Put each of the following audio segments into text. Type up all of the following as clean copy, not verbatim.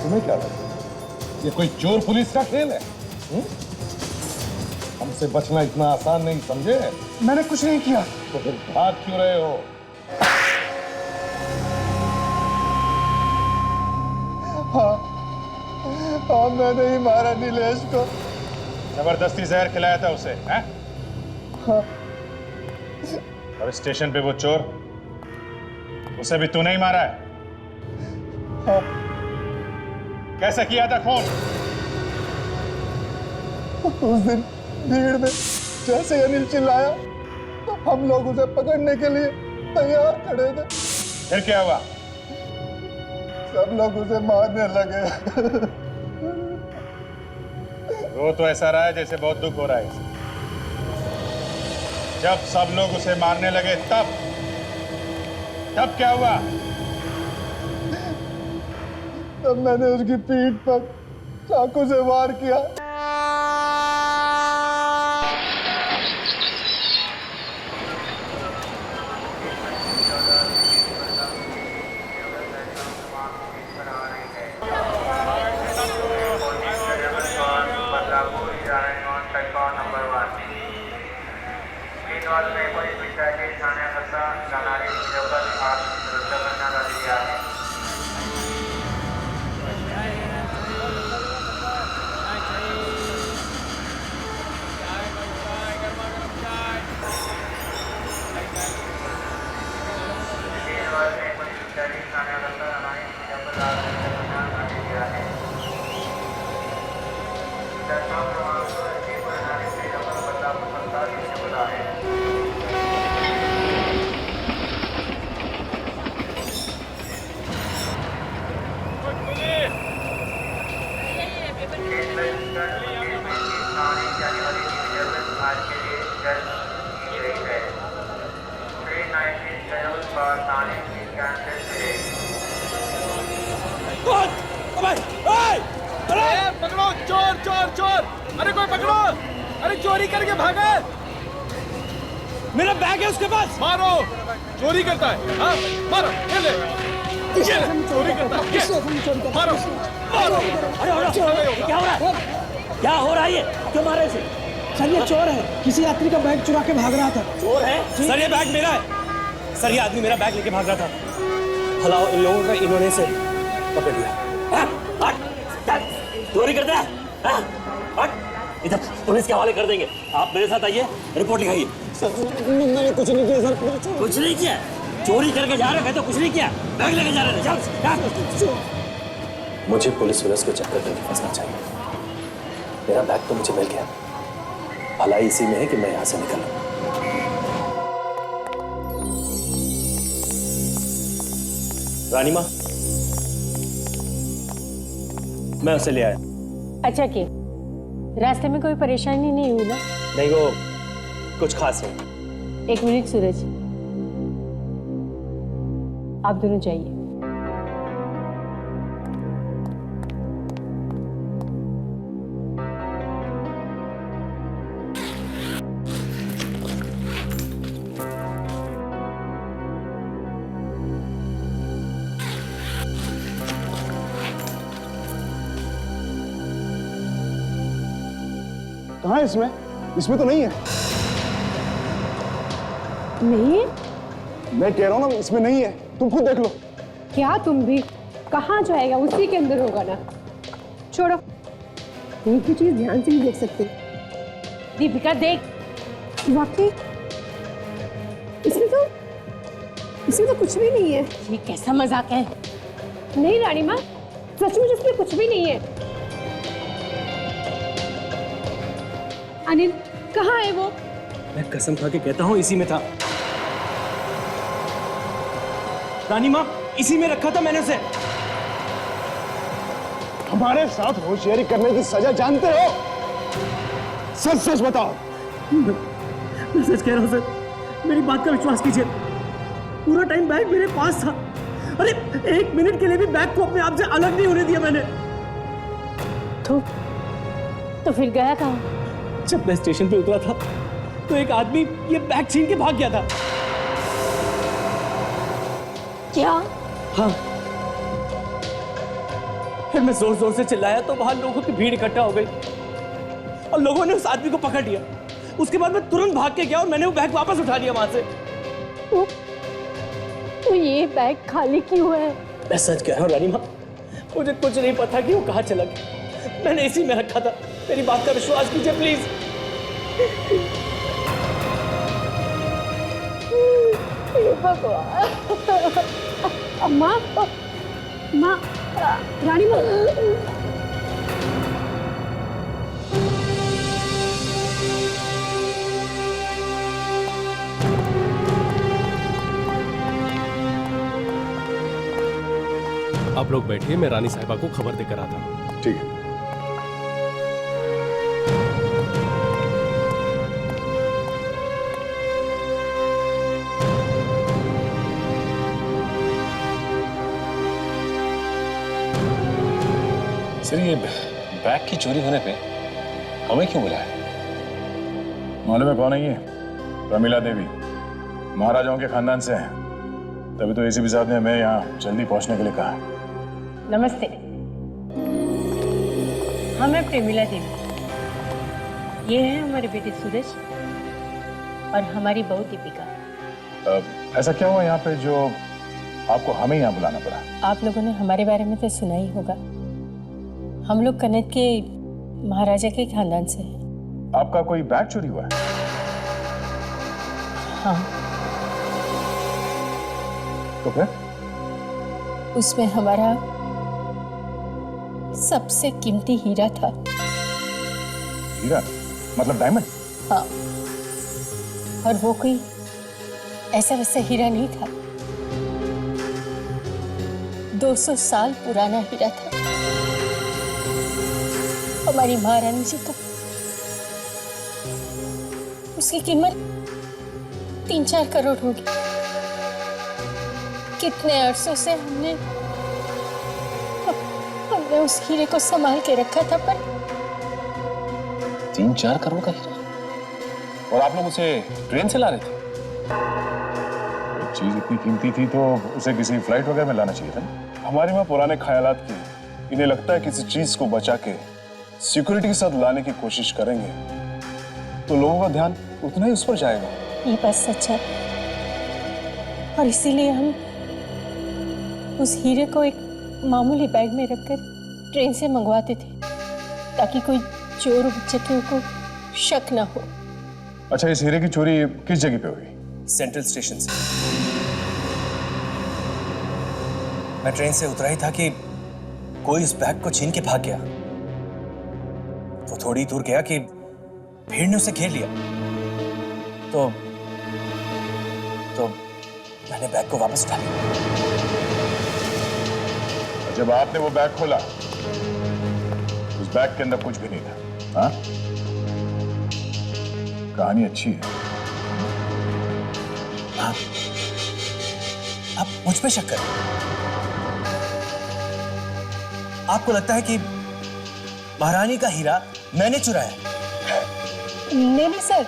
तुम्हें क्या लगता है ये कोई चोर पुलिस का खेल है? हमसे बचना इतना आसान नहीं, समझे? मैंने कुछ नहीं किया। तो फिर भाग क्यों रहे हो? हाँ, मैंने ही मारा नीलेश को। जबरदस्ती जहर खिलाया था उसे, हैं? हाँ। और स्टेशन पे वो चोर, उसे भी तूने ही मारा है? हाँ। कैसे किया था खून? उस दिन भीड़ में जैसे अनिल चिल्लाया तो हम लोग उसे पकड़ने के लिए तैयार खड़े थे। फिर क्या हुआ? सब लोग उसे मारने लगे। वो तो ऐसा रहा है जैसे बहुत दुख हो रहा है इसे। जब सब लोग उसे मारने लगे तब क्या हुआ? तब मैंने उसकी पीठ पर चाकू से वार किया। पकड़ो चोर चोर चोर! अरे कोई पकड़ो! अरे चोरी करके भागा है। मेरा बैग है उसके पास। मारो! चोरी करता है। हाँ मारो, ये ले। चोरी करता है। मारो मारो! अरे क्या हो रहा है? क्या हो रहा है ये? क्यों मारे इसे? सर ये चोर है, किसी यात्री का बैग चुरा के भाग रहा था। चोर है? सर ये बैग मेरा है। सर ये आदमी मेरा बैग लेके भाग रहा था। भला इन लोगों का इन्होंने से पकड़ लिया। चोरी करता है? इधर पुलिस के हवाले कर देंगे। आप मेरे साथ आइए, रिपोर्ट लिखाइए। सर मैंने कुछ नहीं किया सर। कुछ नहीं किया? चोरी करके जा रहे हो तो कुछ नहीं किया, बैग लेके जा रहे थे। मुझे पुलिस के चक्कर में फंसना चाहिए। मेरा बैग तो मुझे मिल गया, भलाई इसी में है कि मैं यहाँ से निकलूं। रानी माँ, मैं उसे ले आया। अच्छा कि रास्ते में कोई परेशानी नहीं हुई ना? नहीं, वो कुछ खास नहीं। एक मिनट सूरज, आप दोनों जाइए। कहाँ है इसमें? इसमें तो नहीं है। नहीं? मैं कह रहा हूँ ना, इसमें नहीं है। तुम खुद देख लो। क्या तुम भी? कहाँ जाएगा? उसी के अंदर होगा ना। छोड़ो, एक ही चीज ध्यान से ही देख सकते। दीपिका देख, वाकई इसमें तो कुछ भी नहीं है। ये कैसा मजाक है? नहीं रानी माँ, सचमुच इसमें कुछ भी नहीं है। अनिल कहाँ है वो? मैं कसम खा के कहता हूँ इसी में था। रानी माँ, इसी में रखा था मैंने उसे। हमारे साथ होशियारी करने की सजा जानते हो? सच सच बताओ। मैं सच कह रहा हूँ सर, मेरी बात का विश्वास कीजिए। पूरा टाइम बैग मेरे पास था। अरे एक मिनट के लिए भी बैग को अपने आप से अलग नहीं होने दिया मैंने। तो फिर गया कहाँ? जब मैं स्टेशन पे उतरा था तो एक आदमी ये बैग छीन के भाग गया था। क्या? हाँ, फिर मैं जोर जोर से चिल्लाया तो वहां लोगों की भीड़ इकट्ठा हो गई और लोगों ने उस आदमी को पकड़ लिया। उसके बाद मैं तुरंत भाग के गया और मैंने वो बैग वापस उठा लिया वहां से। तो ये बैग खाली क्यों है? मैं सच कह रहा हूँ रानी माँ, मुझे कुछ नहीं पता कि वो कहाँ चला गया। मैंने इसी में रखा था। मेरी बात का विश्वास कीजिए प्लीज। भगवान। माँ, रानी माँ। आप लोग बैठिए, मैं रानी साहिबा को खबर देकर आता हूँ। ठीक है। सर, ये बैग की चोरी होने पे हमें क्यों बुलाया? मालूम है कौन है ये? प्रमिला देवी, महाराजाओं के खानदान से है। तभी तो एसीपी साहब ने हमें यहाँ जल्दी पहुंचने के लिए कहा। नमस्ते, हम हैं प्रेमिला देवी। ये है हमारे बेटे सूरज और हमारी बहू दीपिका। ऐसा क्या हुआ यहाँ पे जो आपको हमें यहाँ बुलाना पड़ा? आप लोगों ने हमारे बारे में तो सुना ही होगा। हम लोग कन्नौज के महाराजा के खानदान से हैं। आपका कोई बैग चोरी हुआ है? हाँ। तो फिर? उसमें हमारा सबसे कीमती हीरा था। हीरा? मतलब डायमंड? हाँ, और वो कोई ऐसा वैसा हीरा नहीं था। 200 साल पुराना हीरा था। हमारी महारानी जी का उसकी कीमत 3-4 करोड़ होगी। कितने अरसों से हमने उस हीरे को संभाल के रखा था, पर 3-4 करोड़ का हीरा? और आप लोग उसे ट्रेन से ला रहे थे? चीज इतनी कीमती थी तो उसे किसी फ्लाइट वगैरह में लाना चाहिए था। हमारे वहाँ पुराने ख्यालात की, इन्हें लगता है किसी चीज को बचा के सिक्योरिटी के साथ लाने की कोशिश करेंगे तो लोगों का ध्यान उतना ही उस पर जाएगा। ये बात सच है, और इसीलिए हम उस हीरे को एक मामूली बैग में रखकर ट्रेन से मंगवाते थे, ताकि कोई चोर उचक्कियों को शक ना हो। अच्छा, इस हीरे की चोरी किस जगह पे हुई? सेंट्रल स्टेशन से। मैं ट्रेन से उतरा ही था कि कोई उस बैग को छीन के भाग गया। वो थोड़ी दूर गया कि भीड़ ने उसे घेर लिया। तो मैंने बैग को वापस उठा लिया। जब आपने वो बैग खोला, उस बैग के अंदर कुछ भी नहीं था। हाँ? कहानी अच्छी है। आप मुझ पे शक करें? आपको लगता है कि महारानी का हीरा मैंने चुराया? नहीं सर,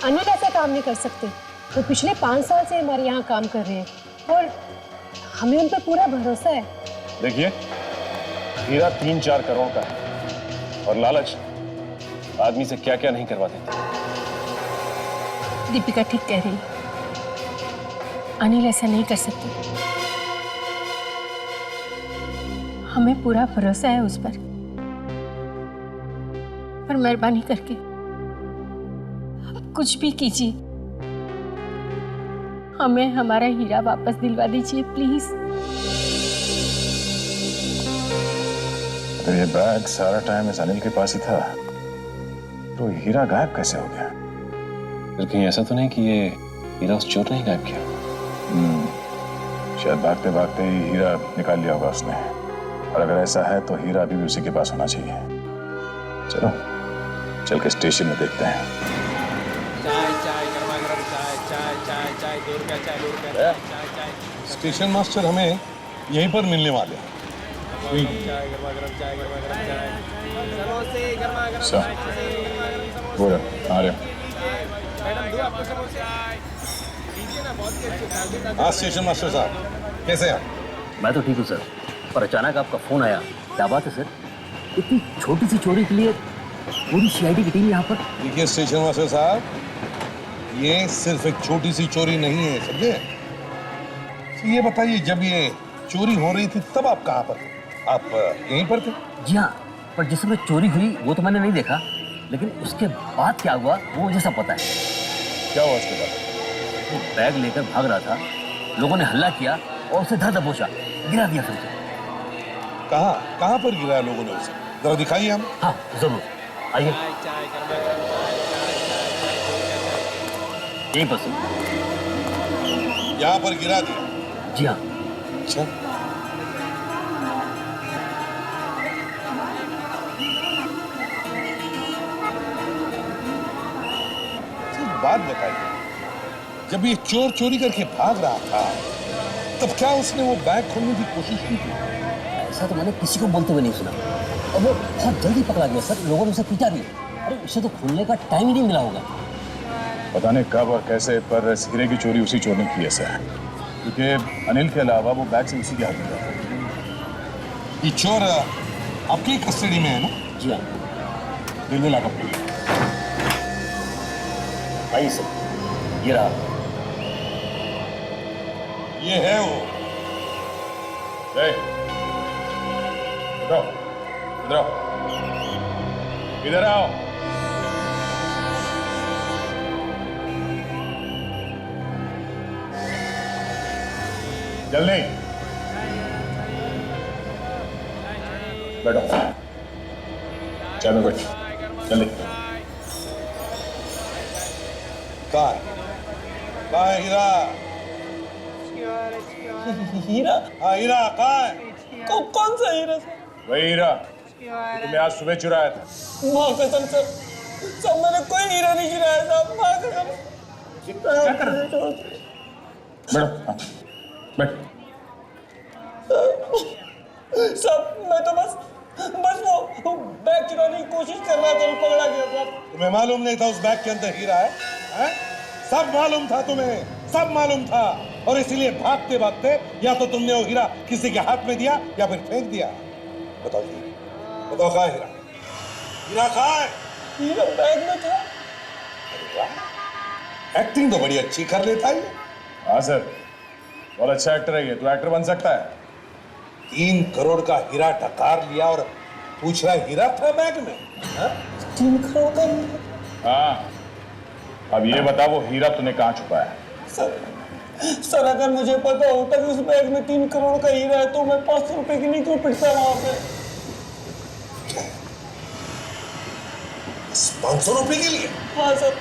अनिल ऐसा काम नहीं कर सकते। वो पिछले 5 साल से हमारे यहाँ काम कर रहे हैं और हमें उन पर पूरा भरोसा है। देखिए, हीरा 3-4 करोड़ का है और लालच आदमी से क्या क्या नहीं करवा देती। दीपिका ठीक कह रही है, अनिल ऐसा नहीं कर सकते। हमें पूरा भरोसा है उस पर मेहरबानी करके आप कुछ भी कीजिए, हमें हमारा हीरा वापस दिलवा दीजिए प्लीज। तो ये बैग सारा टाइम इस अनिल के पास ही था, तो हीरा गायब कैसे हो गया? फिर कहीं ऐसा तो नहीं कि ये हीरा उस चोर ने ही गायब किया? शायद भागते भागते ही हीरा निकाल लिया होगा उसने। और अगर ऐसा है तो हीरा अभी भी उसी के पास होना चाहिए। चलो चल के स्टेशन में देखते हैं। चाय चाय गरमा गरम चाय चाय चाय चाय 2 रुपया चाय 2 रुपया चाय चाय। स्टेशन मास्टर हमें यहीं पर मिलने वाले हैं। चाय गरमा गरम चाय गरमा गरम चाय समोसे गरमा गरम सर, चाय। बोलो आ रहे। मैडम दो आपको समोसे दीजिए ना, बहुत ही अच्छे। हाँ स्टेशन मास्टर साहब, कैसे हैं आप? मैं तो ठीक हूँ सर, पर अचानक आपका फोन आया क्या बात है सर, इतनी छोटी सी चोरी के लिए पूरी सीआईडी की टीम यहाँ पर? देखिए स्टेशन मास्टर साहब, ये सिर्फ एक छोटी सी चोरी नहीं है, समझे? तो ये बताइए, जब ये चोरी हो रही थी तब आप कहाँ पर थे? आप यहीं पर थे? जी हाँ, पर जिस समय चोरी हुई वो तो मैंने नहीं देखा, लेकिन उसके बाद क्या हुआ वो मुझे सब पता है। क्या हुआ उसके बाद? वो बैग लेकर भाग रहा था, लोगों ने हल्ला किया और उसे धर दबोचा, गिरा दिया फिर से। कहाँ पर गिराया लोगों ने उसे? जरा दिखाइए हम। हाँ जरूर, आइए। यहीं पर से। यहाँ पर गिरा दिया? जी हाँ। अच्छा, बात बताइए, जब ये चोर चोरी करके भाग रहा था तब क्या उसने वो बैग खोलने की कोशिश की थी? ऐसा तो मैंने किसी को बोलते हुए नहीं सुना, और वो बहुत जल्दी पकड़ा गया सर, लोगों ने उसे पीटा भी। अरे उसे तो खोलने का टाइम ही नहीं मिला होगा। पता नहीं कब और कैसे, पर इस हीरे की चोरी उसी चोर ने की है सर, क्योंकि अनिल के अलावा वो बैग से उसी के हाथ में था। ये चोर आपकी कस्टडी में है ना? जी हाँ, रेलवे लॉकअप में। आइए सर, ये रहा। ये है वो। इधर आओ, इधर आओ। जल्दी बैठो, चाय में बैठो, जल्दी। कहाँ है हीरा? हीरा? हाँ हीरा कहाँ है? कौन सा हीरा सर? वही हीरा तुमने आज सुबह चुराया था। माँ कसम सर, मैंने कोई हीरा नहीं चुराया साहब, माँ कसम। क्या कर रहे हो? बैठो, हाँ, बैठ। सब मैं तो बस वो बैग चुराने की कोशिश कर रहा था, पकड़ा गया साहब। तुम्हें मालूम नहीं था उस बैग के अंदर हीरा है? हैं? सब मालूम था तुम्हें, सब मालूम था, और इसीलिए भागते भागते या तो तुमने वो हीरा किसी के हाथ में दिया या फिर फेंक दिया। बताओ जी, बताओ कहाँ है हीरा? हीरा कहाँ है? हीरा बैग में था। एक्टिंग तो बड़ी अच्छी कर लेता है ये। हाँ सर, बहुत अच्छा एक्टर है ये, तो एक्टर बन सकता है। 3 करोड़ का हीरा डकार लिया और पूछ रहा हीरा था बैग में? 3 करोड़ का हीरा? हाँ, अब ये बता वो हीरा तूने कहाँ छुपाया? सर अगर मुझे पता होता कि उस बैग में 3 करोड़ का हीरा है तो मैं 500 रुपए के लिए क्यों पिटता वहां पे? 500 रुपए के लिए? हाँ सर,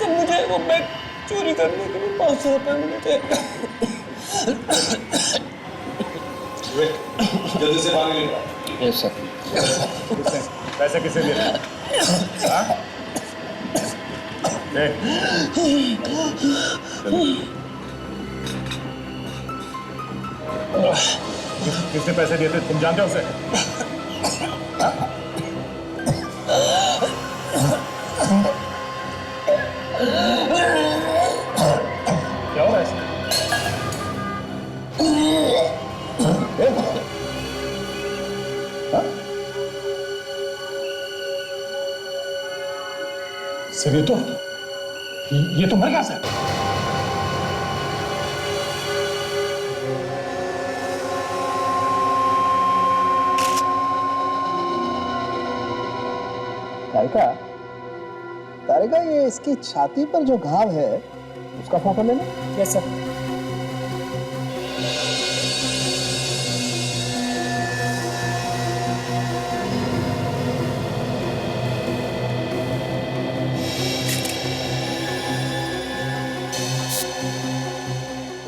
मुझे वो बैग चोरी करने के लिए 500 रुपए मिले थे। जल्दी से पानी लेकर। Yes sir. पैसे किसे दे रहे? हाँ? किसने पैसे दिए थे, तुम जानते हो उसे? हाँ? क्या हो रहा है इसमें? सर ये तो मर गया सर। तारिका, ये इसकी छाती पर जो घाव है उसका फोटो लेना। Yes sir.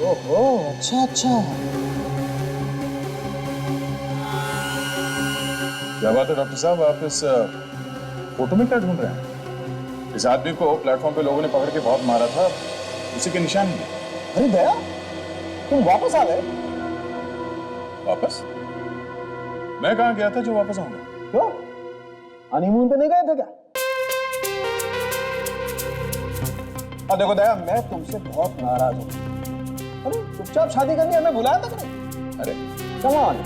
ओहो, अच्छा। क्या बात है डॉक्टर साहब, आप इस फोटो में क्या ढूंढ रहे हैं? इस आदमी को प्लेटफॉर्म पे लोगों ने पकड़ के बहुत मारा था, उसी के निशान भी। अरे दया, तुम वापस आ गए? वापस? मैं कहाँ गया था जो वापस आऊंगा? क्यों, हनीमून पे नहीं गए थे क्या? अब देखो दया, मैं तुमसे बहुत नाराज हूं। अरे चुपचाप शादी करनी हमें बुलाया था कि नहीं? अरे कम ऑन,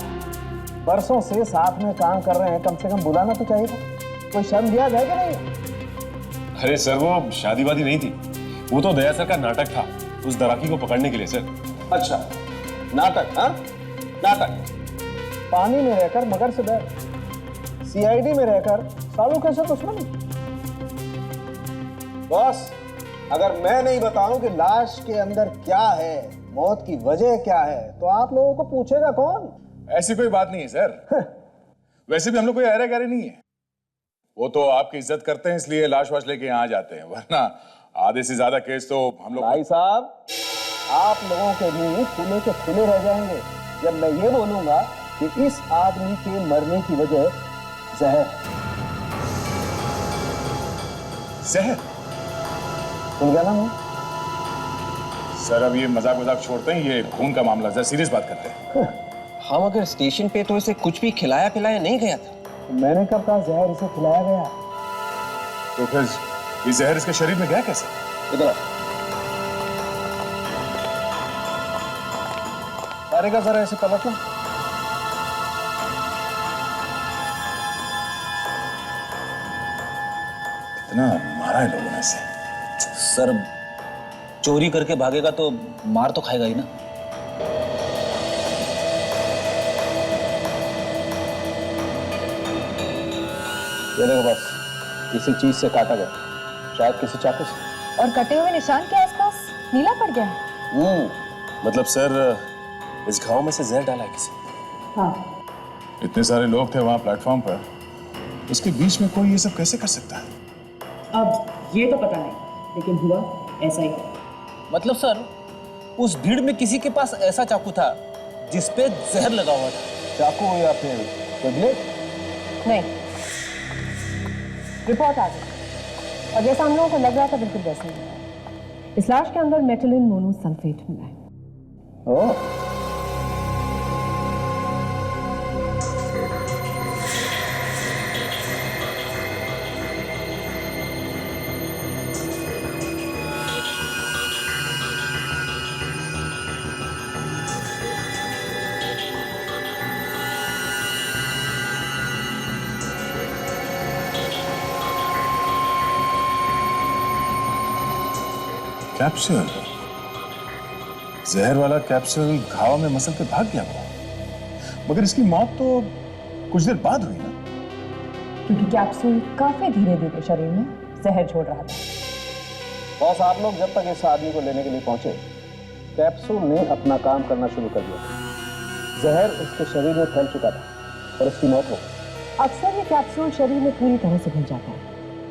बरसों से साथ में काम कर रहे हैं, कम से कम बुलाना तो चाहिए था। कोई शर्म लिया है कि नहीं? अरे सर वो शादी वादी नहीं थी, वो तो दया सर का नाटक था उस दराकी को पकड़ने के लिए सर। अच्छा, नाटक? हाँ, नाटक। पानी में रहकर मगर से बैर, सीआईडी में रहकर सालों कैसे दुश्मन? बॉस, अगर मैं नहीं बताऊं कि लाश के अंदर क्या है, मौत की वजह क्या है, तो आप लोगों को पूछेगा कौन? ऐसी कोई बात नहीं है सर। वैसे भी हम लोग कोई अरे गहरे नहीं है, वो तो आपकी इज्जत करते हैं इसलिए लाश वाश लेके यहाँ जाते हैं, वरना आधे से ज्यादा केस तो हम लोग। भाई साहब, आप लोगों के मुंह खुले के खुले रह जाएंगे जब मैं ये बोलूंगा कि इस आदमी के मरने की वजह जहर। जहर? सुन गया ना मैं? सर अब ये मजाक वजाक छोड़ते हैं, ये खून का मामला, जरा सीरियस बात करते हैं। हम अगर स्टेशन पे तो इसे कुछ भी खिलाया पिलाया नहीं गया था। मैंने कब कहा जहर इसे खिलाया गया? तो फिर ये जहर इसके शरीर में गया कैसे? इधर अरे का जरा ऐसे पलटना। इतना मारा है लोगों ने इसे। सर चोरी करके भागेगा तो मार तो खाएगा ही ना। ये देखो बस, किसी चीज से काटा गया, शायद किसी चाकू से। और कटे हुए निशान के आसपास नीला पड़ गया है। मतलब सर इस घाव में से जहर डाला है किसी। हाँ। इतने सारे लोग थे वहां प्लेटफॉर्म पर, उसके बीच में कोई ये सब कैसे कर सकता है? अब ये तो पता नहीं, लेकिन हुआ ऐसा ही। मतलब सर उस भीड़ में किसी के पास ऐसा चाकू था जिस पे जहर लगा हुआ था। चाकू या फिर कोई ब्लेड? नहीं, रिपोर्ट आ गई और जैसा हम लोगों को लग रहा था बिल्कुल वैसा ही है। इस लाश के अंदर मेटिलिन मोनोसल्फेट मिला है। ओह, कैप्सूल, जहर वाला कैप्सूल घाव में मसल के भाग गया वो, मगर इसकी मौत तो कुछ देर बाद हुई ना? क्योंकि कैप्सूल काफी धीरे धीरे शरीर में जहर छोड़ रहा था। बॉस, आप लोग जब तक इस आदमी को लेने के लिए पहुंचे, कैप्सूल ने अपना काम करना शुरू कर दिया। जहर उसके शरीर में फैल चुका था और उसकी मौत हो गई। अक्सर ये कैप्सूल शरीर में पूरी तरह से घुल जाता है,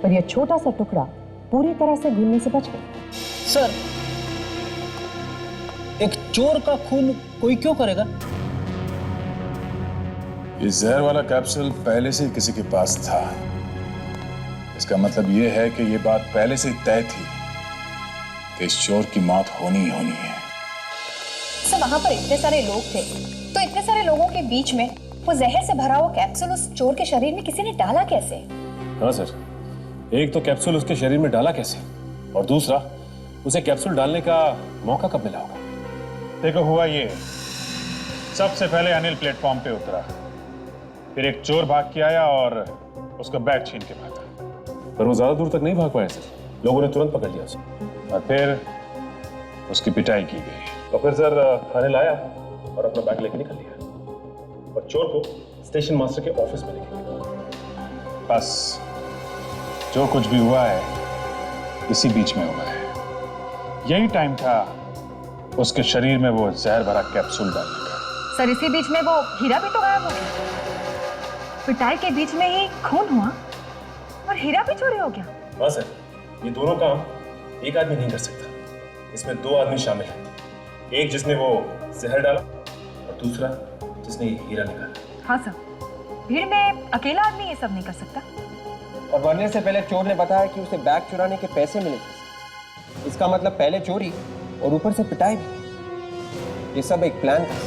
पर यह छोटा सा टुकड़ा पूरी तरह से घुलने से बच गया। सर एक चोर का खून कोई क्यों करेगा? ये जहर वाला कैप्सूल पहले से ही किसी के पास था। इसका मतलब ये है कि ये बात पहले से ही तय थी कि इस चोर की मौत होनी ही होनी है। सर वहां पर इतने सारे लोग थे, तो इतने सारे लोगों के बीच में वो जहर से भरा हुआ कैप्सूल उस चोर के शरीर में किसी ने डाला कैसे? हाँ सर, एक तो कैप्सूल उसके शरीर में डाला कैसे, और दूसरा उसे कैप्सूल डालने का मौका कब मिला होगा? देखो हुआ ये, सबसे पहले अनिल प्लेटफॉर्म पे उतरा, फिर एक चोर भाग के आया और उसका बैग छीन के भागा। पर वो ज्यादा दूर तक नहीं भाग पाया सर, लोगों ने तुरंत पकड़ लिया उसे और फिर उसकी पिटाई की गई। तो फिर सर अनिल आया और अपना बैग लेके निकल लिया और चोर को स्टेशन मास्टर के ऑफिस में लेके गया। बस जो कुछ भी हुआ है इसी बीच में हुआ है। यही टाइम था उसके शरीर में वो जहर भरा कैप्सूल डालने का। सर इसी बीच में वो हीरा भी तो गायब हो गया। पिटाई के बीच में ही खून हुआ और हीरा भी चोरी हो गया। हाँ सर, ये दोनों काम एक आदमी नहीं कर सकता, इसमें दो आदमी शामिल हैं। एक जिसने वो जहर डाला और दूसरा जिसने हीरा निकाला। हाँ सर, भीड़ में अकेला आदमी ये सब नहीं कर सकता। और मरने से पहले चोर ने बताया कि उसे बैग चुराने के पैसे मिले थे। इसका मतलब पहले चोरी और ऊपर से पिटाई भी। ये सब एक प्लान था।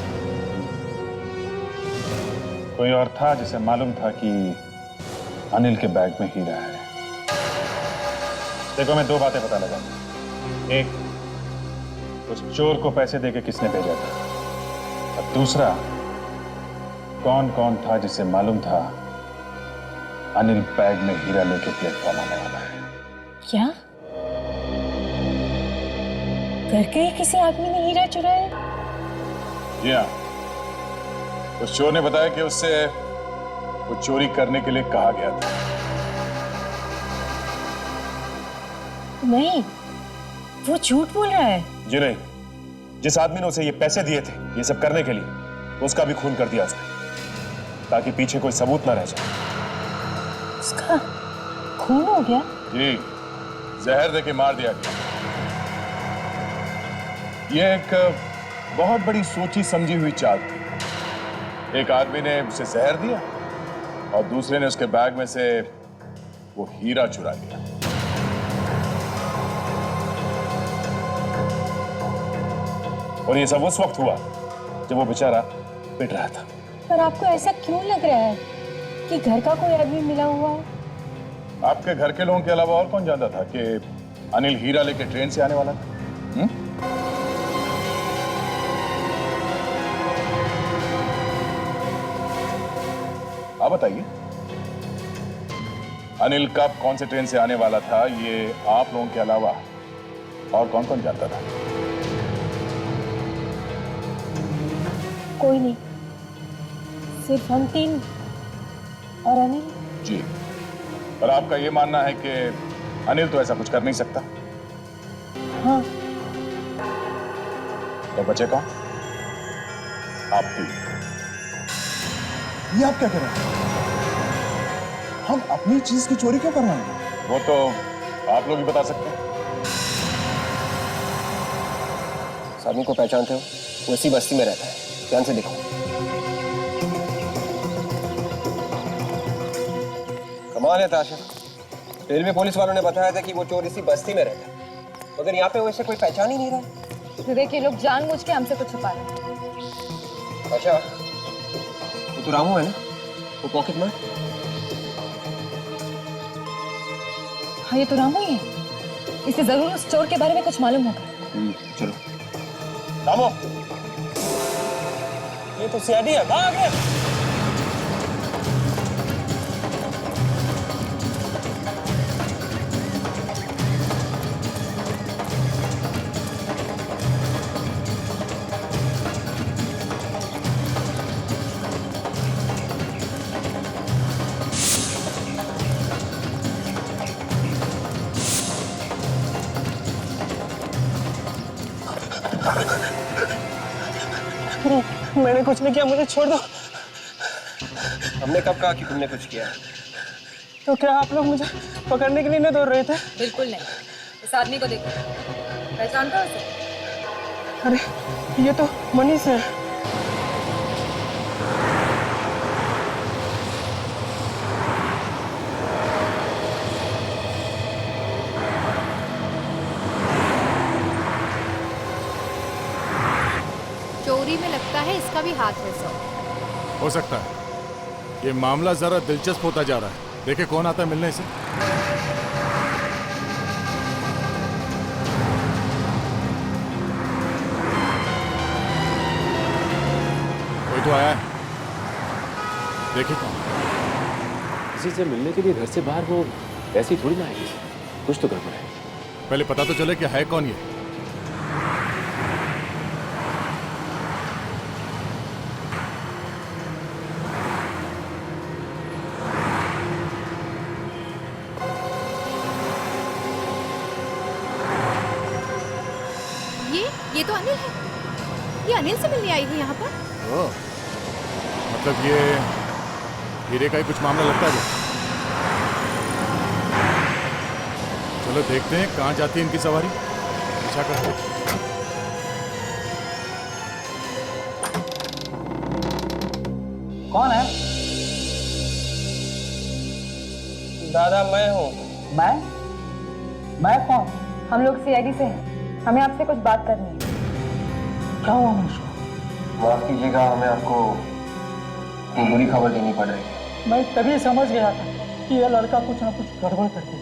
कोई और था जिसे मालूम था कि अनिल के बैग में हीरा है। देखो मैं दो बातें पता लगा। एक, उस चोर को पैसे देके किसने भेजा था, और दूसरा कौन कौन था जिसे मालूम था अनिल बैग में हीरा लेके प्लेटफॉर्म आने वाला है? क्या करके ही किसी आदमी ने हीरा चुराया? जी हाँ, उस चोर ने बताया कि उससे वो चोरी करने के लिए कहा गया था। नहीं, वो झूठ बोल रहा है। जी नहीं, जिस आदमी ने उसे ये पैसे दिए थे ये सब करने के लिए, उसका भी खून कर दिया उसने, ताकि पीछे कोई सबूत ना रह जाए। उसका खून हो गया? जी, जहर देके मार दिया गया। यह एक बहुत बड़ी सोची समझी हुई चाल थी। एक आदमी ने उसे जहर दिया और दूसरे ने उसके बैग में से वो हीरा चुरा लिया। और ये सब उस वक्त हुआ जब वो बेचारा पिट रहा था। पर आपको ऐसा क्यों लग रहा है कि घर का कोई आदमी मिला हुआ है? आपके घर के लोगों के अलावा और कौन जानता था कि अनिल हीरा लेके ट्रेन से आने वाला था? आप बताइए, अनिल कब कौन से ट्रेन से आने वाला था, ये आप लोगों के अलावा और कौन कौन जानता था? कोई नहीं, सिर्फ हम तीन और अनिल। जी, और आपका ये मानना है कि अनिल तो ऐसा कुछ कर नहीं सकता? हाँ। तो बचे कौन? आप भी। ये आप क्या कर रहे हैं? हम अपनी चीज की चोरी क्यों करवाएंगे? वो तो आप लोग ही बता सकते हैं। इस आदमी को पहचानते हो? वो इसी बस्ती में रहता है, ध्यान से देखो। कमाल है ताशा, रेलवे पुलिस वालों ने बताया था कि वो चोर इसी बस्ती में रहता है, मगर यहाँ पे वैसे कोई पहचान ही नहीं रहा। विवेक, ये लोग जानबूझ के हमसे कुछ छुपा रहे हैं। अच्छा, वो तो रामू है ना, वो पॉकेट मार। हाँ, ये तो रामू ही है। इसे जरूर उस चोर के बारे में कुछ मालूम होगा। चलो। रामो, ये तो सीआईडी है, भाग रे। मैंने कुछ नहीं किया, मुझे छोड़ दो। हमने कब कहा कि तुमने कुछ किया है? तो क्या आप लोग मुझे पकड़ने के लिए नहीं दौड़ रहे थे? बिल्कुल नहीं। इस आदमी को देखो, पहचानते हो उसे? अरे ये तो मनीष है। चोरी में लगता है इसका भी हाथ है सर। हो सकता है। ये मामला जरा दिलचस्प होता जा रहा है। देखे कौन आता है मिलने से। कोई तो आया है, देखे कौन। किसी से मिलने के लिए घर से बाहर वो ऐसी थोड़ी ना आएगी, कुछ तो गड़बड़ है। पहले पता तो चले कि है कौन ये। ये तो अनिल है। ये अनिल से मिलने आई है यहाँ पर। ओह, मतलब ये हीरे का ही कुछ मामला लगता है। चलो देखते हैं कहाँ जाती है इनकी सवारी। पीछा करते हैं। कौन है? दादा मैं हूँ। मैं कौन? हम लोग सीआईडी से हैं। हमें आपसे कुछ बात करनी है। क्या हुआ मनीष? माफ कीजिएगा, हमें आपको एक बुरी खबर देनी पड़ रही है। मैं तभी समझ गया था कि यह लड़का कुछ न कुछ गड़बड़ करते।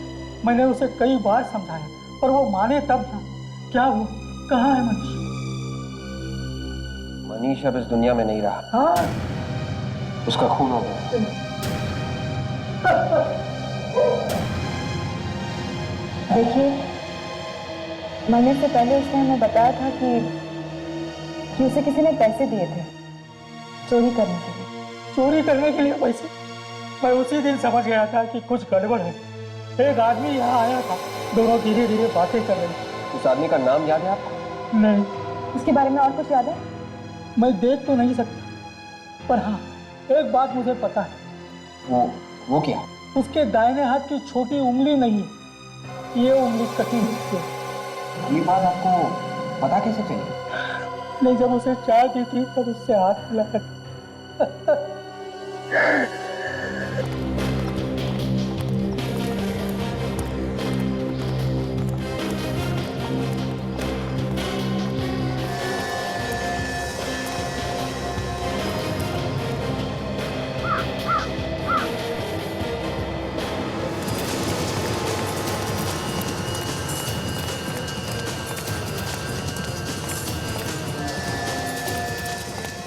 मैंने उसे कई बार समझाया पर वो माने तब था। क्या वो कहाँ है मनीष? मनीष अब इस दुनिया में नहीं रहा। हाँ, उसका खून हो गया। देखिए, मरने से पहले उसने हमें बताया था कि उसे किसी ने पैसे दिए थे चोरी करने के लिए। चोरी करने के लिए पैसे? मैं उसी दिन समझ गया था कि कुछ गड़बड़ है। एक आदमी यहाँ आया था, दोनों धीरे धीरे बातें कर रहे थे। उस आदमी का नाम याद है आपको? नहीं। उसके बारे में और कुछ याद है? मैं देख तो नहीं सकता, पर हाँ एक बात मुझे पता है। वो क्या? उसके दाहिने हाथ की छोटी उंगली नहीं, ये उंगली कटी हुई है। ये बात आपको पता कैसे चली? नहीं, जब उसे चाय दी थी तब उससे हाथ मिलाया था।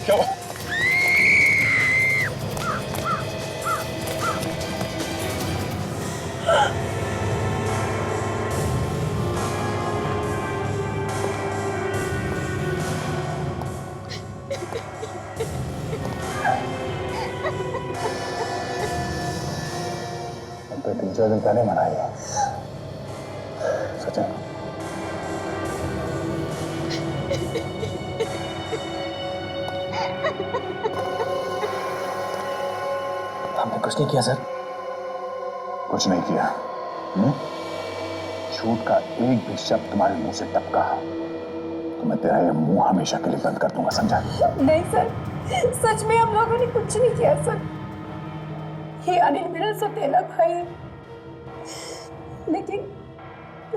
क्या हुआ? तो 3-4 दिन पहले मनाएगा सचिन। हमने कुछ नहीं किया सर। कुछ नहीं किया? झूठ का एक भी शब्द तुम्हारे मुंह से टपका तो मैं तेरा ये मुंह हमेशा के लिए बंद कर दूंगा, समझा? नहीं सर, सच में हम लोगों ने कुछ नहीं किया सर। ये अनिल मेरा सौतेला भाई है, लेकिन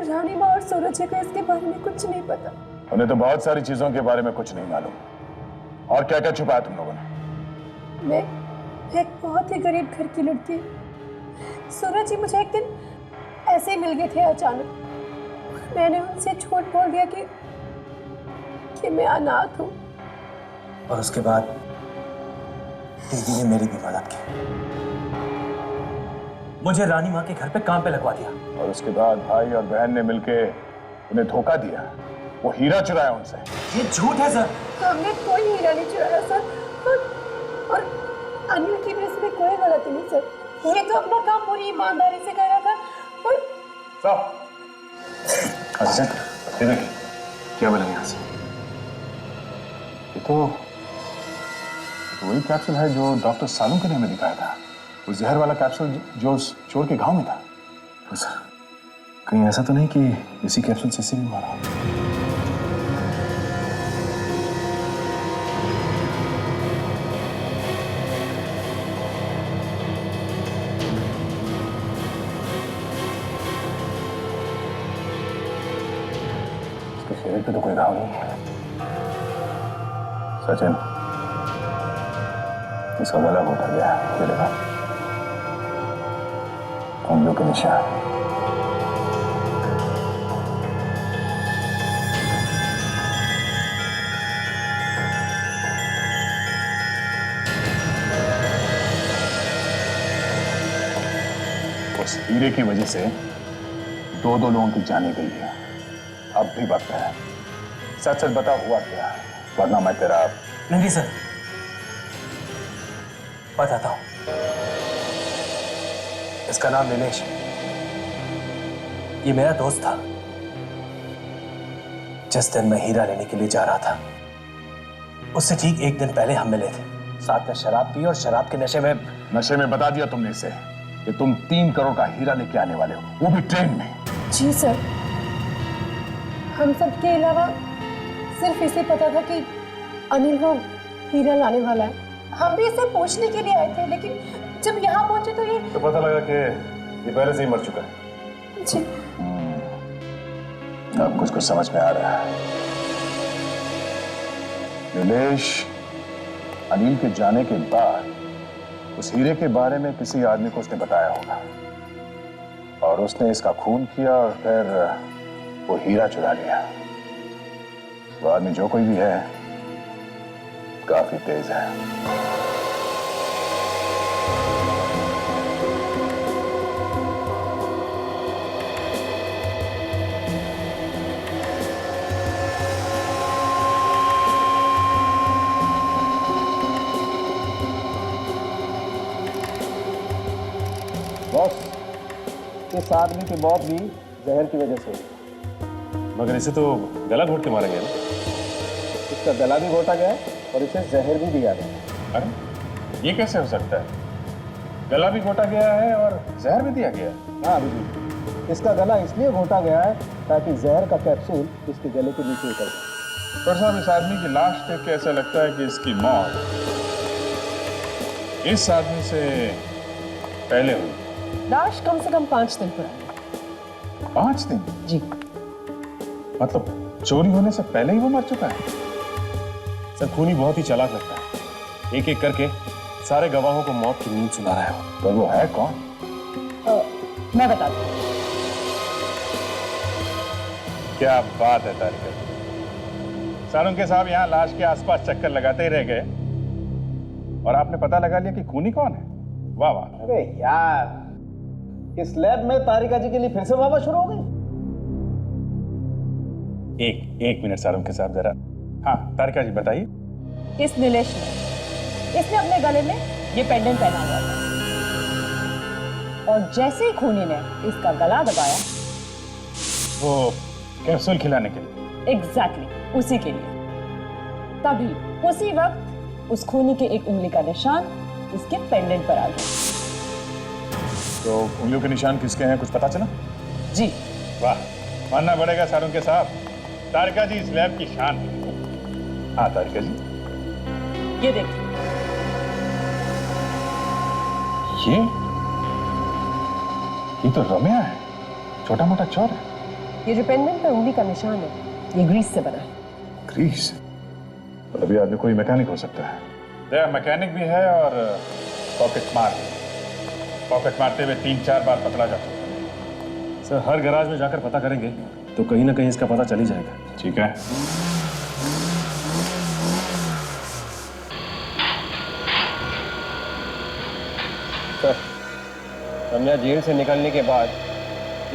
रानी माँ और सूरज को इसके बारे में कुछ नहीं पता। उन्हें तो बहुत सारी चीजों के बारे में कुछ नहीं मालूम। और क्या क्या छुपाया तुम लोगों ने? मैं एक बहुत ही गरीब घर की लड़की। सूरज जी मुझे एक दिन ऐसे ही मिल गए थे अचानक। मैंने उनसे झूठ बोल दिया कि मैं अनाथ हूँ। और उसके बाद दीदी ने मेरी भी मदद की, मुझे रानी माँ के घर पे काम पे लगवा दिया। और उसके बाद भाई और बहन ने मिलके उन्हें धोखा दिया, वो हीरा चुराया उनसे। ये झूठ है सर। हमने कोई हीरा नहीं चुराया सर, और अनिल की भी इसमें कोई गलती नहीं सर। ये तो अपना काम पूरी ईमानदारी से कर रहा था। और अच्छा ये देखिए क्या बोला यहाँ से। ये तो वही कैप्सूल है जो डॉक्टर सालुंके ने हमें दिखाया था, वो जहर वाला कैप्सूल जो उस चोर के घाव में था। तो सर कहीं ऐसा तो नहीं कि इसी कैप्सूल से इसी भी मारा? उसके शरीर पे तो कोई घाव नहीं है। सचिन, इसका गला घोटा गया, ये देखा, उंगलियों के निशान। उस हीरे की वजह से दो लोगों की जाने गई है। अब भी वक्त है, सच सच बता हुआ क्या, वरना मैं तेरा। नहीं सर, बताता हूं। इसका नाम नीलेश है। ये मेरा दोस्त था। जिस दिन मैं हीरा लेने के लिए जा रहा था, उससे ठीक एक दिन पहले हम मिले थे। साथ में शराब पी और शराब के नशे में बता दिया तुमने इसे कि तुम 3 करोड़ का हीरा लेके आने वाले हो, वो भी ट्रेन में। जी सर, हम सब के अलावा सिर्फ इसे पता था कि अनिल वो हीरा लाने वाला है। हम भी इसे पूछने के लिए आए थे, लेकिन जब यहाँ पहुंचे तो ये पता लगा कि ये पहले से ही मर चुका है। जी। अब कुछ समझ में आ रहा है। नीलेश अनिल के जाने के बाद उस हीरे के बारे में किसी आदमी को उसने बताया होगा, और उसने इसका खून किया और फिर वो हीरा चुरा लिया। वो आदमी जो कोई भी है काफी तेज है। इस आदमी की मौत भी जहर की वजह से हुई। मगर इसे तो गला घोट के मारा गया ना। इसका गला भी घोटा गया और इसे जहर भी दिया गया। अरे ये कैसे हो सकता है? गला भी घोटा गया है और जहर भी दिया गया है? हाँ अभिजीत, इसका गला इसलिए घोटा गया है ताकि जहर का कैप्सूल इसके गले के नीचे उतर जाए। पर साहब, इस आदमी की लाश देख के ऐसा लगता है कि इसकी मौत इस आदमी से पहले हुई। लाश कम से कम 5 दिन पुरानी। 5 दिन? जी। मतलब चोरी होने से पहले ही वो मर चुका है? सर, खूनी बहुत ही चालाक लगता है। एक एक करके सारे गवाहों को मौत की नींद सुना रहा है। पर वो है कौन? मैं बताती हूँ। क्या बात है तारिका। सालुंके साहब यहाँ लाश के आसपास चक्कर लगाते ही रह गए और आपने पता लगा लिया कि खूनी कौन है। वाह वाह। अरे यार, इस लैब में तारिका जी के लिए फिर से वाह शुरू हो गई। एक मिनट सालुंके साहब, जरा। हाँ तारिका जी बताइए। इस नीलेश ने इसने अपने गले में ये पेंडेंट पहना हुआ था और जैसे ही खूनी ने इसका गला दबाया, वो कैप्सूल खिलाने के लिए? एग्जैक्टली उसी के लिए। तभी उसी वक्त उस खूनी के एक उंगली का निशान इसके पेंडेंट पर आ गया। तो उंगलियों के निशान किसके हैं, कुछ पता चला? जी। वाह, मानना पड़ेगा सालुंके साहब, तारिका जी इस लैब की शान है। हाँ तारिका जी, ये देखिए। ये तो रम्या है, छोटा मोटा चोर है। ये जो पेंडेंट पे उंगली का निशान है, ये ग्रीस से बना है। ग्रीस? तो अभी आदमी कोई मैकेनिक हो सकता है। देखा, मैकेनिक भी है और पॉकेट मारते हुए 3-4 बार पकड़ा जा चुका है। सर, हर गैराज में जाकर पता करेंगे तो कहीं ना कहीं इसका पता चल ही जाएगा। ठीक है। सर, रम्या जेल से निकलने के बाद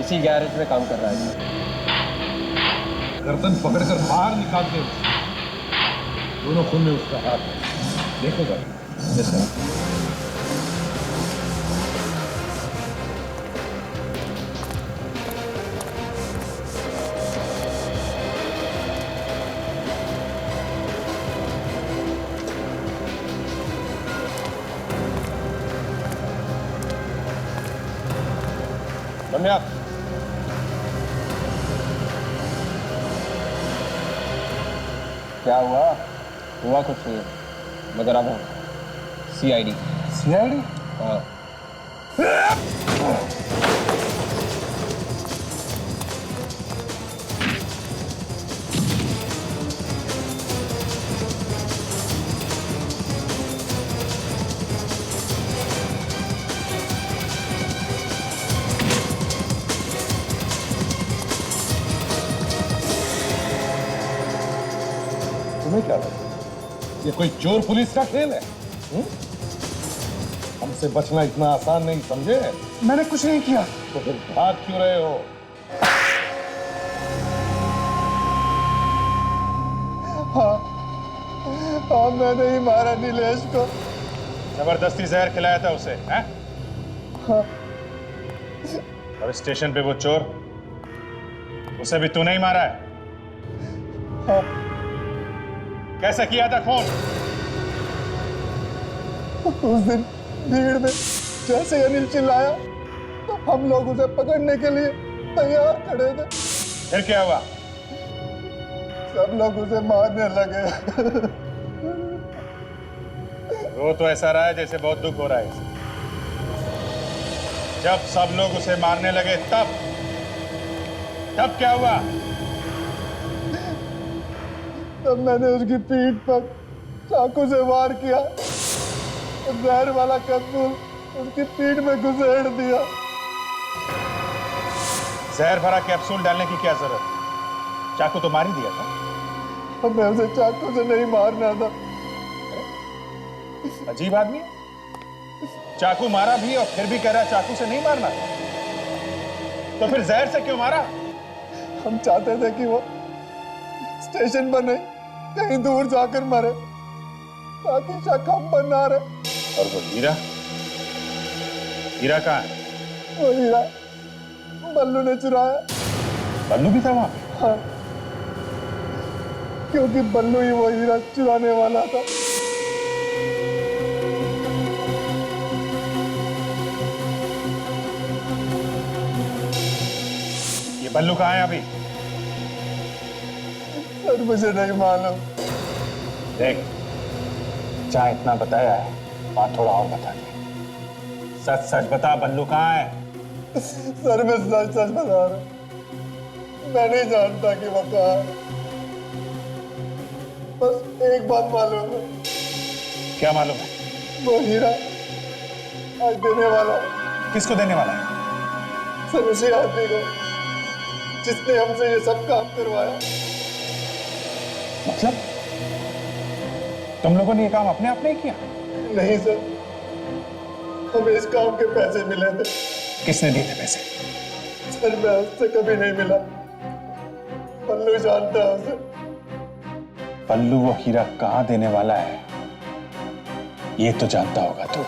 इसी गैरेज में काम कर रहा है। गर्दन पकड़कर बाहर निकालते हो। दोनों खून में उसका हाथ है, देखोगा। रम्या, क्या हुआ? हुआ कुछ नहीं, मगर अब सीआईडी। सीआईडी? हाँ। तुम्हें क्या लगता है ये कोई चोर पुलिस का खेल है? हमसे बचना इतना आसान नहीं, समझे? मैंने कुछ नहीं किया। तो फिर भाग क्यों रहे हो? हाँ, मैंने ही मारा नीलेश को। जबरदस्ती जहर खिलाया था उसे, हैं? हाँ। और स्टेशन पे वो चोर, उसे भी तूने ही मारा है? हाँ। कैसे किया था खून? उस दिन भीड़ में जैसे अनिल चिल्लाया तो हम लोग उसे पकड़ने के लिए तैयार खड़े थे। फिर क्या हुआ? सब लोग उसे मारने लगे। वो तो ऐसा रहा है जैसे बहुत दुख हो रहा है। जब सब लोग उसे मारने लगे तब क्या हुआ? तब मैंने उसकी पीठ पर चाकू से वार किया, जहर वाला कैप्सूल उसकी पीठ में घुसेड़ दिया। जहर भरा कैप्सूल डालने की क्या जरूरत? चाकू तो मार ही दिया था। हमें उसे चाकू से नहीं मारना था। अजीब आदमी, चाकू मारा भी और फिर भी कह रहा चाकू से नहीं मारना था। तो फिर जहर से क्यों मारा? हम चाहते थे कि वो स्टेशन पर नहीं, कहीं दूर जाकर मरे, ताकि शक हम पर ना रहे। और वो हीरा कहाँ है? वो हीरा बल्लू ने चुराया। बल्लू भी था वहां पे? हाँ, क्योंकि बल्लू ही वो हीरा चुराने वाला था। ये बल्लू कहाँ है अभी? सर मुझे नहीं मालूम। देख, चाहे इतना बताया है, बात थोड़ा और बता दे। सच सच बता, बल्लू कहाँ है? सर मैं सच सच बता रहा हूँ, मैं नहीं जानता कि वो कहाँ है। बस एक बात मालूम है। क्या मालूम है? वो हीरा आज देने वाला है। किसको देने वाला है? सर उसी आदमी को जिसने हमसे ये सब काम करवाया। मतलब तुम लोगों ने ये काम अपने आप नहीं किया? नहीं सर, हमें इस काम के पैसे मिले थे। किसने दिए थे पैसे? सर मैं उससे कभी नहीं मिला। बल्लू जानता है उसे। बल्लू वो हीरा कहाँ देने वाला है ये तो जानता होगा तू।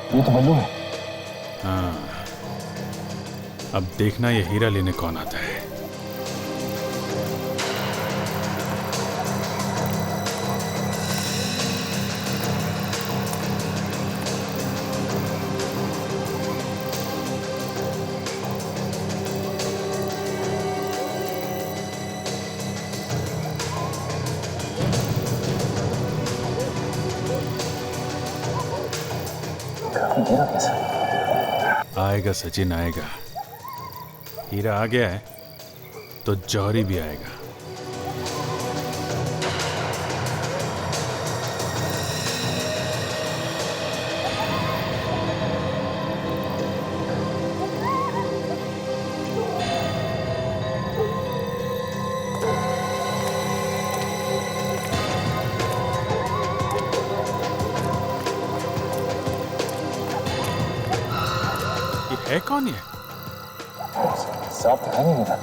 ये तो बल्लू है। हाँ, अब देखना ये हीरा लेने कौन आता है। आएगा सचिन, आएगा। हीरा आ गया है तो जौहरी भी आएगा। है कौन ये? साफ दिखाई नहीं देता।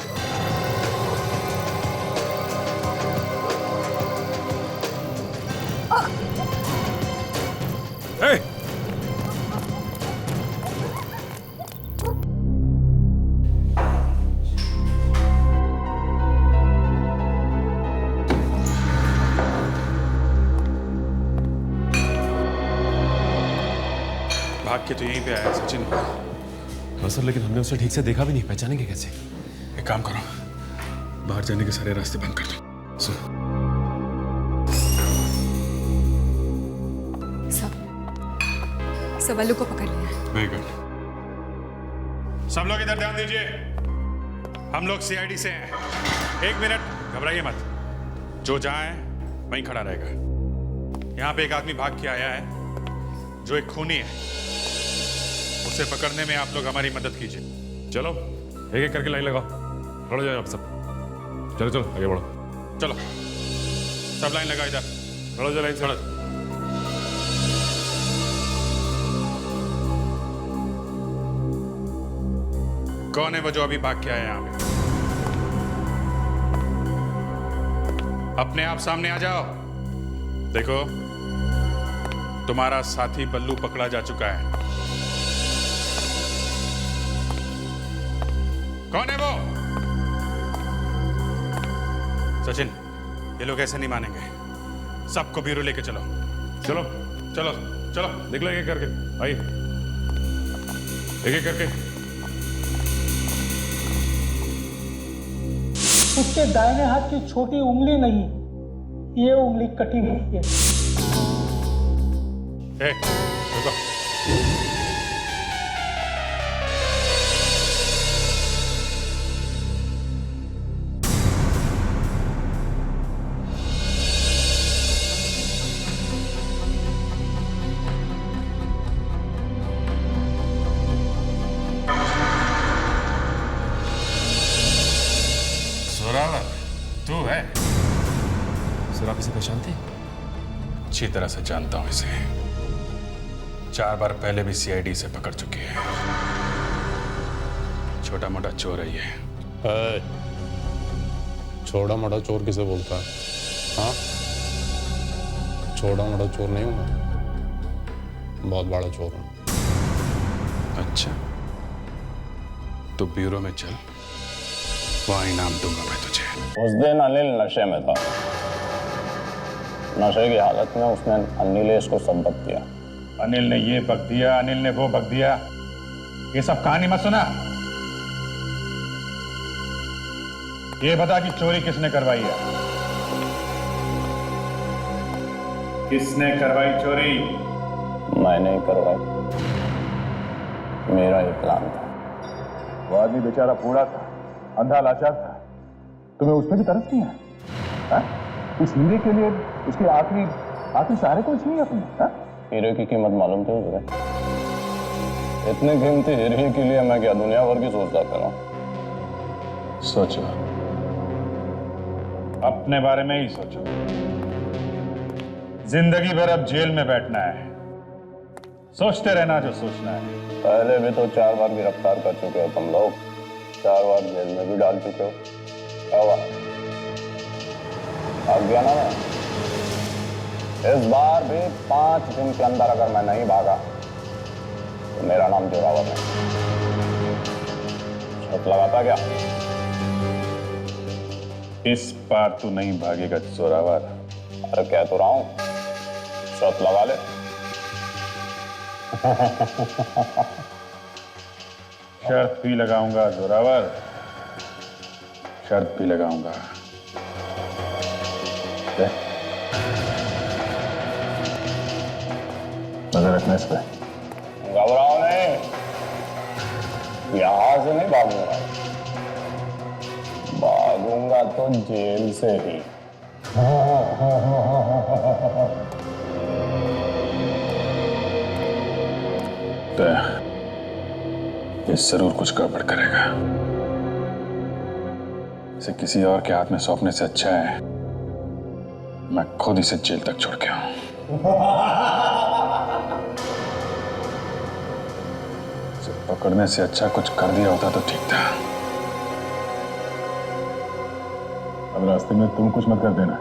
Hey! भाग के तो यहीं पे आया सचिन। हाँ सर, लेकिन हमने उसे ठीक से देखा भी नहीं, पहचानेंगे कैसे? एक काम करो, बाहर जाने के सारे रास्ते बंद कर दो। सब बल्लू को पकड़ लिया। Very good. सब लोग इधर ध्यान दीजिए, हम लोग सीआईडी से हैं। 1 मिनट, घबराइए मत। जो जहां है वहीं खड़ा रहेगा। यहां पे एक आदमी भाग के आया है जो एक खूनी है। उसे पकड़ने में आप लोग हमारी मदद कीजिए। चलो एक एक करके लाइन लगाओ। खड़े हो जाओ आप सब। चलो चलो आगे बढ़ो। चलो। सब लाइन लगा इधर, खड़ो जो लाइन से। कौन है वो जो अभी भाग के आया यहाँ पे? अपने आप सामने आ जाओ। देखो, तुम्हारा साथी बल्लू पकड़ा जा चुका है। कौन है वो? सचिन, ये लोग ऐसे नहीं मानेंगे। सबको ब्यूरो लेके चलो। चलो चलो चलो, निकलो एक एक करके। आइए, एक एक करके। उसके दाहिने हाथ की छोटी उंगली नहीं, ये उंगली कटी हुई है। रुको। जोरावर, तू है? सर, आप इसे पहचानते हैं? अच्छी तरह से जानता हूं इसे। 4 बार पहले भी सीआईडी से पकड़ चुकी है। छोटा मोटा चोर है ये। छोटा मोटा चोर किसे बोलता है? हाँ, छोटा मोटा चोर नहीं हूं मैं, बहुत बड़ा चोर हूं। अच्छा, तो ब्यूरो में चल, वहां इनाम दूंगा मैं तुझे। उस दिन अनिल नशे में था। नशे की हालत में उसने अनिलेश को सबक दिया। अनिल ने ये बक दिया, अनिल ने वो बक दिया, ये सब कहानी मत सुना। ये बता कि चोरी किसने करवाई है? किसने करवाई चोरी? मैंने ही करवाई, मेरा ही प्लान था। वो आदमी बेचारा बूढ़ा था, अंधा लाचार था, तुम्हें उस पर भी तरस नहीं है? उस हीरे के लिए उसके आखिरी सहारे को छीन लिया तुमने? हीरे की कीमत मालूम थी उसे? इतने कीमती हीरे के लिए मैं क्या दुनिया भर की सोचता करूं? सोचो, अपने बारे में ही सोचो। जिंदगी भर अब जेल में बैठना है, सोचते रहना जो सोचना है। पहले भी तो 4 बार गिरफ्तार कर चुके हो तुम लोग, 4 बार जेल में भी डाल चुके हो। क्या हुआ, भाग गया ना मैं? इस बार भी 5 दिन के अंदर अगर मैं नहीं भागा तो मेरा नाम जोरावर है। शर्त लगाता क्या? इस बार तू नहीं भागेगा जोरावर। अरे कह तो रहा हूं, शर्त लगा ले। शर्त भी लगाऊंगा जोरावर, शर्त भी लगाऊंगा। नजर रखना इस पे। घबराओ नहीं, यहां से नहीं भागूंगा, भागूंगा तो जेल से ही। ये जरूर कुछ गड़बड़ करेगा। इसे किसी और के हाथ में सौंपने से अच्छा है मैं खुद इसे जेल तक छोड़ के आऊं। इसे पकड़ने से अच्छा कुछ कर दिया होता तो ठीक था। अब रास्ते में तुम कुछ मत कर देना।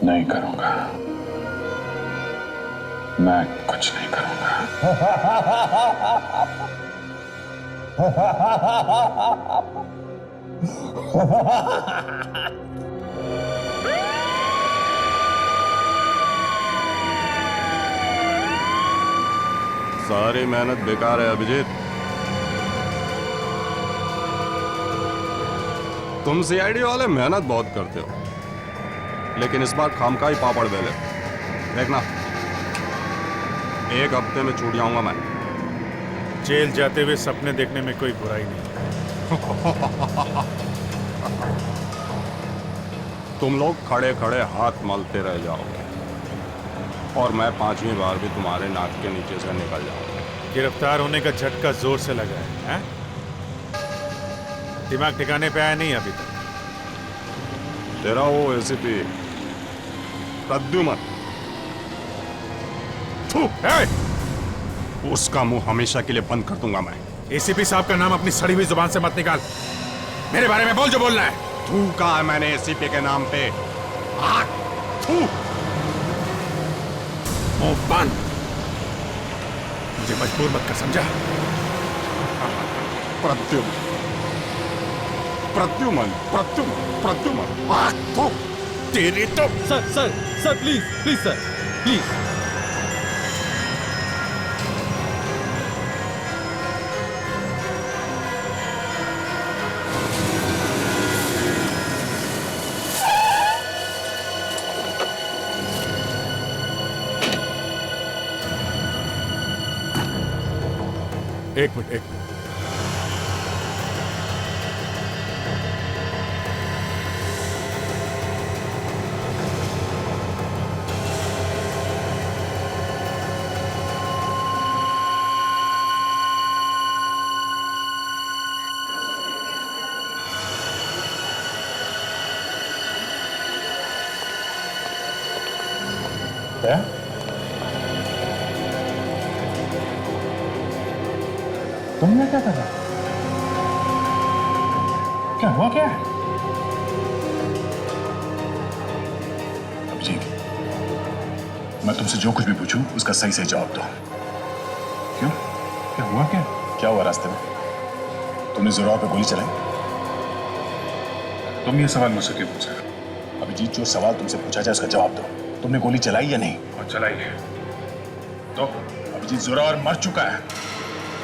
नहीं करूंगा, मैं कुछ नहीं करूंगा। सारी मेहनत बेकार है अभिजीत। तुम सीआईडी वाले मेहनत बहुत करते हो, लेकिन इस बार खामखा ही पापड़ बेले। देखना, 1 हफ्ते में छूट जाऊंगा मैं। जेल जाते हुए सपने देखने में कोई बुराई नहीं। तुम लोग खड़े खड़े हाथ मलते रह जाओगे और मैं 5वीं बार भी तुम्हारे नाक के नीचे से निकल जाऊंगा। गिरफ्तार होने का झटका जोर से लगा है? दिमाग ठिकाने पे आया नहीं अभी तक? तेरा वो एसीपी प्रद्युमन, थू, उसका मुंह हमेशा के लिए बंद कर दूंगा मैं। एसीपी साहब का नाम अपनी सड़ी हुई जुबान से मत निकाल। मेरे बारे में बोल जो बोलना है। थू कहा है मैंने एसीपी के नाम पे? थू। मुंह बंद। मुझे मजबूर मत कर, समझा? प्रद्युमन, प्रद्युमन, प्रद्युमन, प्रद्युमन, थू। तेरी तो। Sir please please sir please. एक मिनट। क्या? तुमने क्या करा? क्या हुआ क्या? अभिजीत, मैं तुमसे जो कुछ भी पूछूं उसका सही से जवाब दो। क्यों? क्या हुआ क्या? क्या हुआ रास्ते में? तुमने जोरावर पे गोली चलाई? तुम ये सवाल मुझसे क्यों पूछ रहे हो? अभिजीत, जो सवाल तुमसे पूछा जाए उसका जवाब दो। तुमने गोली चलाई या नहीं? और चलाई है तो? अभिजीत, जोरावर मर चुका है।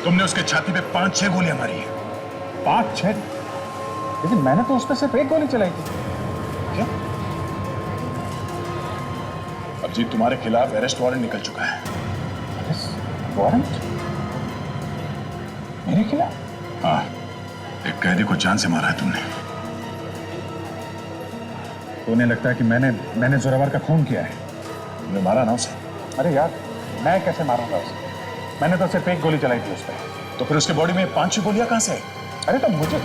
तुमने उसके छाती पे 5-6 गोलियां मारी हैं। 5-6? लेकिन मैंने तो उस पर सिर्फ एक गोली चलाई थी। क्या? अभिजीत, तुम्हारे खिलाफ अरेस्ट वारंट निकल चुका है। Arrest warrant? मेरे खिलाफ? हाँ, एक कैदी को जान से मारा है तुमने। तो उन्हें लगता है कि मैंने जोरावर का खून किया है। तुमने मारा ना उसे? अरे यार, मैं कैसे मारूंगा उसे? मैंने तो सिर्फ एक गोली चलाई थी उस पर। तो फिर उसके बॉडी में 5-6 गोलियां कहां से आई? अरे तो मुझे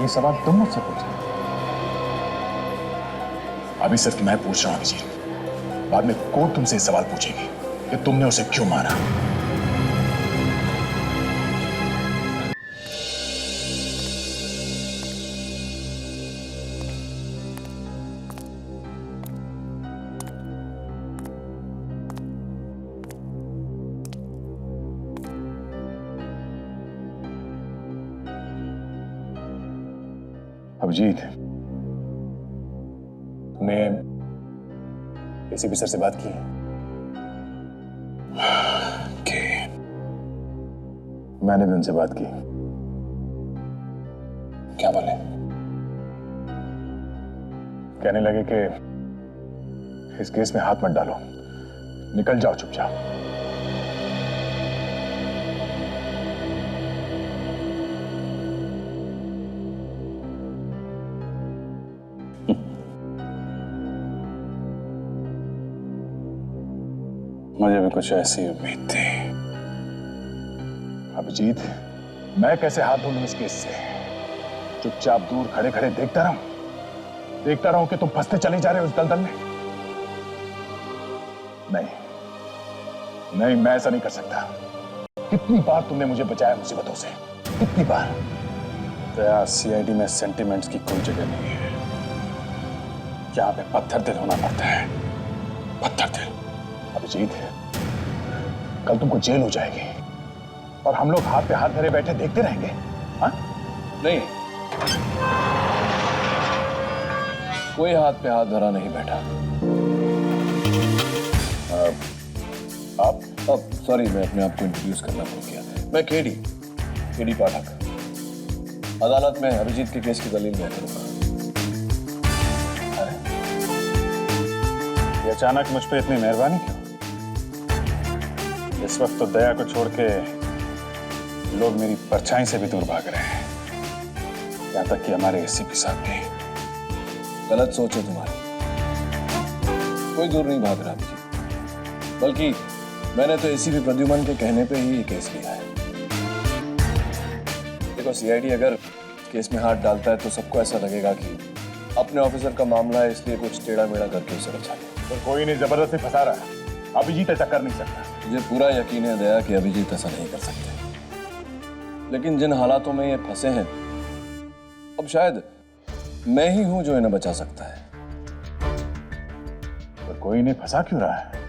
ये सवाल तुम मुझसे पूछ रहे हो? अभी सिर्फ मैं पूछ रहा हूं अभिजीत। बाद में कोर्ट तुमसे ये सवाल पूछेगी कि तुमने उसे क्यों मारा। अभिजीत, तुमने एसीपी सर से बात की? मैंने भी उनसे बात की। क्या बोले? कहने लगे कि इस केस में हाथ मत डालो, निकल जाओ चुपचाप। मुझे भी कुछ ऐसी उम्मीद थी। अभिजीत, मैं कैसे हाथ धो लूं इस केस से? चुपचाप दूर खड़े खड़े देखता रहूं कि तुम फंसते चले जा रहे हो उस दलदल में? नहीं, मैं ऐसा नहीं कर सकता। कितनी बार तुमने मुझे बचाया मुसीबतों से, कितनी बार। दया, सीआईडी में सेंटिमेंट्स की कोई जगह नहीं है। यहां पे पत्थर दिल होना पड़ता है, पत्थर दिल। अभिजीत, कल तुमको जेल हो जाएगी और हम लोग हाथ पे हाथ धरे बैठे देखते रहेंगे? हाँ? नहीं, कोई हाथ पे हाथ धरा नहीं बैठा। आप? सॉरी, मैं अपने आप को इंट्रोड्यूस करना भूल गया। मैं केडी पाठक। अदालत में अभिजीत के केस की दलील मैं करूंगा। ये अचानक मुझ पे इतनी मेहरबानी क्यों? इस वक्त तो दया को छोड़ के लोग मेरी परछाई से भी दूर भाग रहे हैं, यहां तक कि हमारे एसीपी साहब भी। गलत सोच है तुम्हारी। कोई दूर नहीं भाग रहा अभिजीत, बल्कि मैंने तो एसीपी प्रद्युमन के कहने पे ही ये केस लिया है। देखो सीआईडी अगर केस में हाथ डालता है तो सबको ऐसा लगेगा कि अपने ऑफिसर का मामला है इसलिए कुछ टेढ़ा मेढ़ा करके उसे बचा लिया। तो कोई नहीं जबरदस्ती फंसा रहा है। अभिजीत ऐसा कर नहीं सकता। मुझे पूरा यकीन है दया कि अभिजीत ऐसा नहीं कर सकते, लेकिन जिन हालातों में ये फंसे हैं अब शायद मैं ही हूं जो इन्हें बचा सकता है। पर कोई नहीं फंसा क्यों रहा है?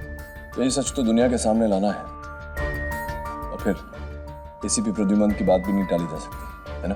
यही सच तो दुनिया के सामने लाना है और फिर एसीपी प्रद्युमन की बात भी नहीं टाली जा सकती, है ना?